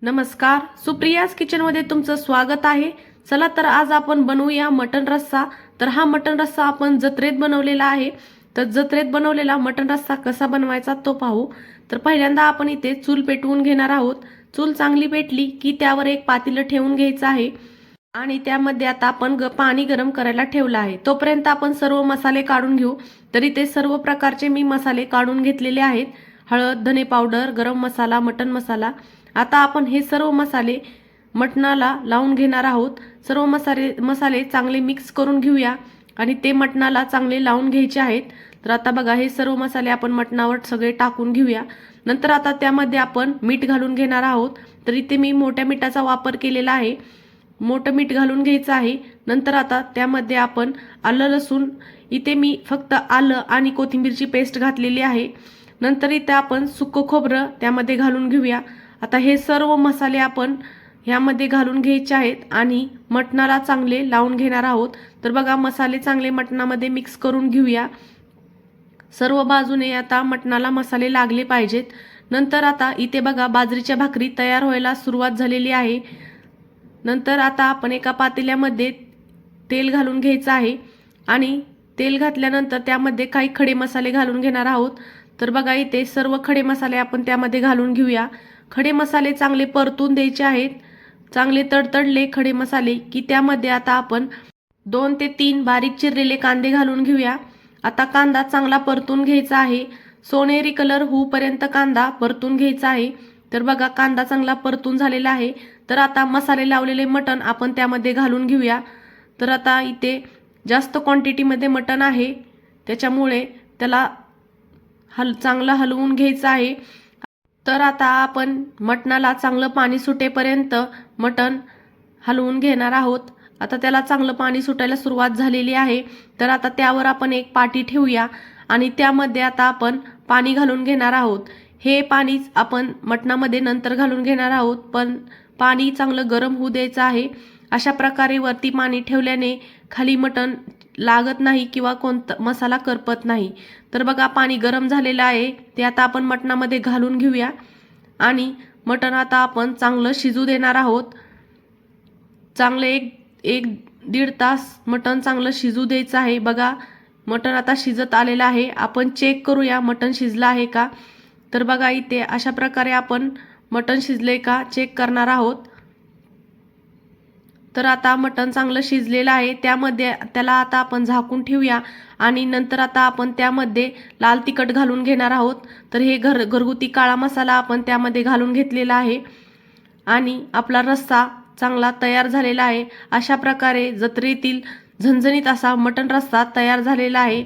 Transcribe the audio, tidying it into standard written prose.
नमस्कार, सुप्रियाज किचनमध्ये तुमचं स्वागत आहे। चला तर आज आपण बनवूया मटण रस्सा। तर हा मटण रस्सा आपण जत्रेत बनवलेला आहे। तर जत्रेत बनवलेला मटण रस्सा कसा बनवायचा तो पाहू। तर पहिल्यांदा आपण इथे चूल पेटवून घेणार आहोत। चूल चांगली पेटली की त्यावर एक पातेलं ठेवून घ्यायचं आहे आणि त्यामध्ये आता आपण पाणी गरम करायला ठेवलं आहे। तोपर्यंत आपण सर्व मसाले काढून घेऊ। तर इथे सर्व प्रकारचे मी मसाले काढून घेतलेले आहेत। हळद, धने पावडर, गरम मसाला, मटण मसाला। आता आपण हे सर्व मसाले मटणाला लावून घेणार आहोत। सर्व मसाले चांगले मिक्स करून घेऊया आणि ते मटणाला चांगले लावून घ्यायचे आहेत। तर आता बघा हे सर्व मसाले आपण मटणावर सगळे टाकून घेऊया। नंतर आता त्यामध्ये आपण मीठ घालून घेणार आहोत। तर इथे मी मोठ्या मिठाचा वापर केलेला आहे। मोठं मीठ घालून घ्यायचं आहे। नंतर आता त्यामध्ये आपण आलं लसूण, इथे मी फक्त आलं आणि कोथिंबीरची पेस्ट घातलेली आहे। नंतर इथे आपण सुक्कं खोबरं त्यामध्ये घालून घेऊया। आता हे सर्व मसाले आपण ह्यामध्ये घालून घ्यायचे आहेत आणि मटणाला चांगले लावून घेणार आहोत। तर बघा मसाले चांगले मटणामध्ये मिक्स करून घेऊया। सर्व बाजूने आता मटणाला मसाले लागले पाहिजेत। नंतर आता इथे बघा बाजरीच्या भाकरी तयार व्हायला सुरुवात झालेली आहे। नंतर आता आपण एका पातेल्यामध्ये तेल घालून घ्यायचं आहे आणि तेल घातल्यानंतर त्यामध्ये काही खडे मसाले घालून घेणार आहोत। तर बघा इथे सर्व खडे मसाले आपण त्यामध्ये घालून घेऊया। खडे मसाले चांगले परतून द्यायचे आहेत। चांगले तडतडले खडे मसाले की त्यामध्ये आता आपण 2 ते 3 बारीक चिरलेले कांदे घालून घेऊया। आता कांदा चांगला परतून घ्यायचा आहे। सोनेरी कलर होऊपर्यंत कांदा परतून घ्यायचा आहे। तर बघा कांदा चांगला परतून झालेला आहे। तर आता मसाले लावलेले मटण आपण त्यामध्ये घालून घेऊया। तर आता इथे जास्त क्वांटिटीमध्ये मटण आहे त्याच्यामुळे त्याला चांगलं हलवून घ्यायचं आहे। तर आता आपण मटणाला चांगलं पाणी सुटेपर्यंत मटण हलवून घेणार आहोत। आता त्याला चांगलं पाणी सुटायला सुरुवात झालेली आहे। तर आता त्यावर आपण एक पाटी ठेवूया आणि त्यामध्ये आता आपण पाणी घालून घेणार आहोत। हे पाणी आपण मटणामध्ये नंतर घालून घेणार आहोत, पण पाणी चांगलं गरम होऊ द्यायचं आहे। अशा प्रकारे वरती पाणी ठेवल्याने खाली मटण लागत नाही किंवा कोणता मसाला करपत नाही। तर बघा पाणी गरम झालेलं आहे, ते आता आपण मटणामध्ये घालून घेऊया आणि मटण आता आपण चांगलं शिजू देणार आहोत। चांगले एक दीड तास मटण चांगलं शिजू द्यायचं आहे। बघा मटण आता शिजत आलेलं आहे। आपण चेक करूया मटण शिजलं आहे का। तर बघा इथे अशा प्रकारे आपण मटण शिजले का चेक करणार आहोत। तर आता मटण चांगलं शिजलेलं आहे, त्याला आता आपण झाकून ठेवूया आणि नंतर आता आपण त्यामध्ये लाल तिखट घालून घेणार आहोत। तर हे घरगुती काळा मसाला आपण त्यामध्ये घालून घेतलेला आहे आणि आपला रस्सा चांगला तयार झालेला आहे। अशा प्रकारे जत्रेतील झणझणीत असा मटण रस्सा तयार झालेला आहे।